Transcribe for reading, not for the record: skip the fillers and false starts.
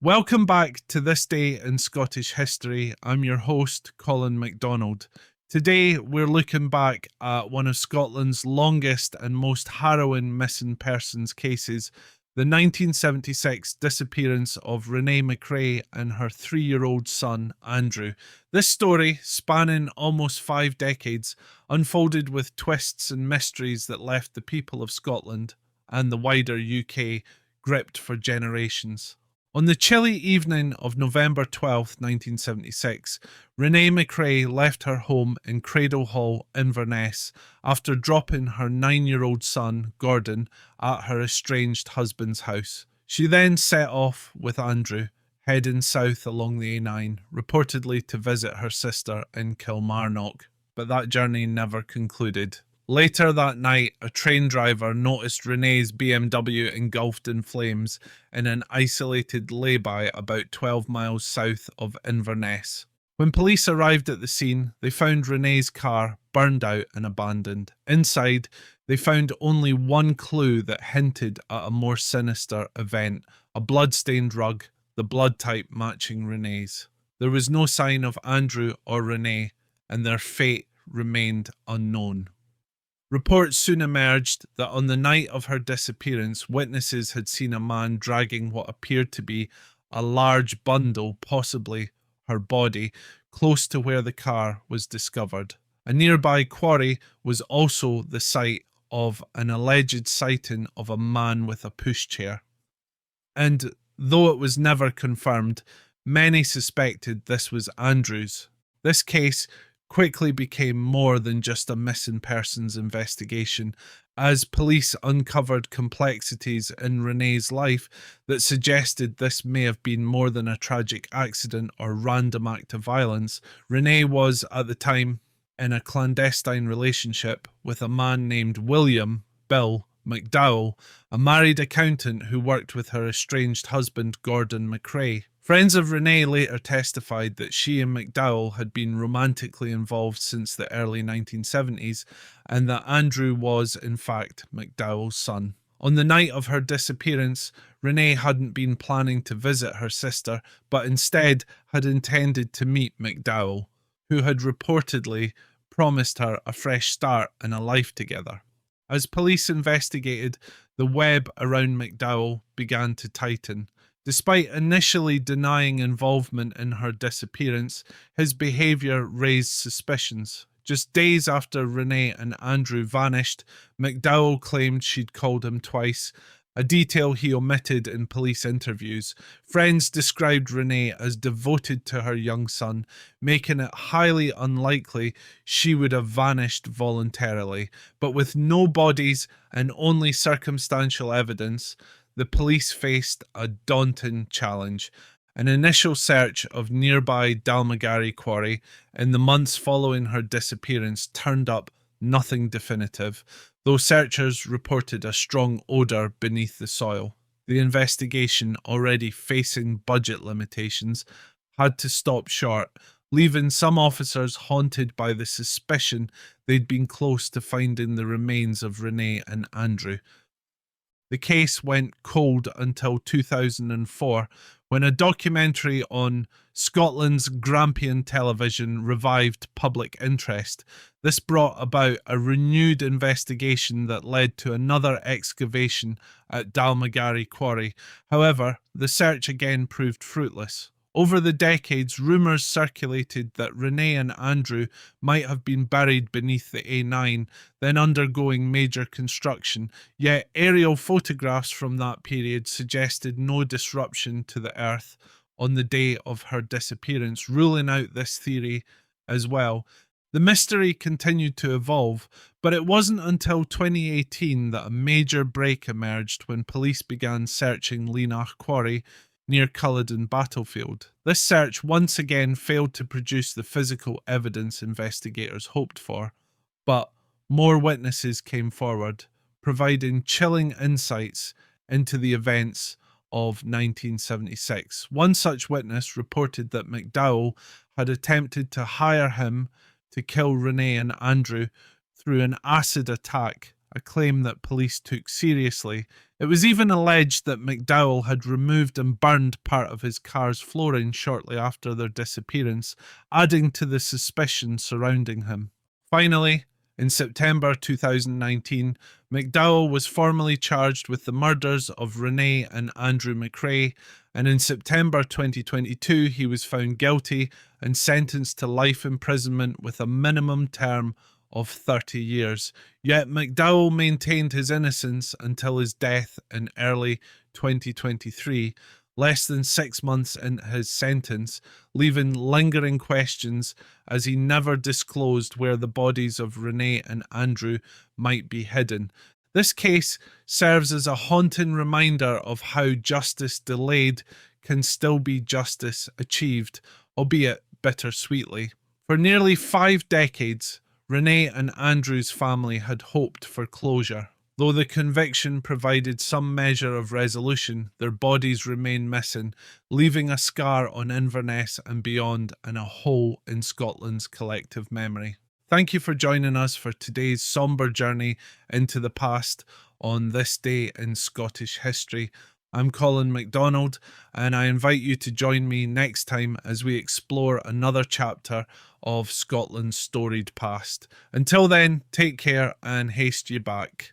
Welcome back to This Day in Scottish History. I'm your host, Colin MacDonald. Today, we're looking back at one of Scotland's longest and most harrowing missing persons cases, the 1976 disappearance of Renee MacRae and her 3-year-old son, Andrew. This story, spanning almost 5 decades, unfolded with twists and mysteries that left the people of Scotland and the wider UK gripped for generations. On the chilly evening of November 12, 1976, Renee MacRae left her home in Cradle Hall, Inverness, after dropping her 9-year-old son, Gordon, at her estranged husband's house. She then set off with Andrew, heading south along the A9, reportedly to visit her sister in Kilmarnock, but that journey never concluded. Later that night, a train driver noticed Renee's BMW engulfed in flames in an isolated lay-by about 12 miles south of Inverness. When police arrived at the scene, they found Renee's car burned out and abandoned. Inside, they found only one clue that hinted at a more sinister event: a bloodstained rug, the blood type matching Renee's. There was no sign of Andrew or Renee, and their fate remained unknown. Reports soon emerged that on the night of her disappearance, witnesses had seen a man dragging what appeared to be a large bundle, possibly her body, close to where the car was discovered. A nearby quarry was also the site of an alleged sighting of a man with a pushchair. And though it was never confirmed, many suspected this was Andrew's. This case quickly became more than just a missing persons investigation, as police uncovered complexities in Renee's life that suggested this may have been more than a tragic accident or random act of violence. Renee was, at the time, in a clandestine relationship with a man named William MacDowell, a married accountant who worked with her estranged husband Gordon MacRae. Friends of Renee later testified that she and MacDowell had been romantically involved since the early 1970s, and that Andrew was, in fact, MacDowell's son. On the night of her disappearance, Renee hadn't been planning to visit her sister, but instead had intended to meet MacDowell, who had reportedly promised her a fresh start and a life together. As police investigated, the web around MacDowell began to tighten. Despite initially denying involvement in her disappearance, his behaviour raised suspicions. Just days after Renee and Andrew vanished, MacDowell claimed she'd called him twice, a detail he omitted in police interviews. Friends described Renee as devoted to her young son, making it highly unlikely she would have vanished voluntarily. But with no bodies and only circumstantial evidence, the police faced a daunting challenge. An initial search of nearby Dalmagary quarry in the months following her disappearance turned up nothing definitive, though searchers reported a strong odour beneath the soil. The investigation, already facing budget limitations, had to stop short, leaving some officers haunted by the suspicion they'd been close to finding the remains of Renee and Andrew. The case went cold until 2004, when a documentary on Scotland's Grampian television revived public interest. This brought about a renewed investigation that led to another excavation at Dalmagary quarry. However, the search again proved fruitless. Over the decades, rumours circulated that Renee and Andrew might have been buried beneath the A9, then undergoing major construction, yet aerial photographs from that period suggested no disruption to the earth on the day of her disappearance, ruling out this theory as well. The mystery continued to evolve, but it wasn't until 2018 that a major break emerged when police began searching Leenach Quarry near Culloden battlefield. This search once again failed to produce the physical evidence investigators hoped for, but more witnesses came forward, providing chilling insights into the events of 1976. One such witness reported that MacDowell had attempted to hire him to kill Renee and Andrew through an acid attack a claim that police took seriously. It was even alleged that MacDowell had removed and burned part of his car's flooring shortly after their disappearance, adding to the suspicion surrounding him. Finally, in September 2019, MacDowell was formally charged with the murders of Renee and Andrew MacRae, and in September 2022 he was found guilty and sentenced to life imprisonment with a minimum term of 30 years. Yet MacDowell maintained his innocence until his death in early 2023, less than 6 months into his sentence, leaving lingering questions as he never disclosed where the bodies of Renee and Andrew might be hidden. This case serves as a haunting reminder of how justice delayed can still be justice achieved, albeit bittersweetly. For nearly 5 decades, Renee and Andrew's family had hoped for closure. Though the conviction provided some measure of resolution, their bodies remain missing, leaving a scar on Inverness and beyond and a hole in Scotland's collective memory. Thank you for joining us for today's sombre journey into the past on this day in Scottish history. I'm Colin MacDonald, and I invite you to join me next time as we explore another chapter of Scotland's storied past. Until then, take care and haste ye back.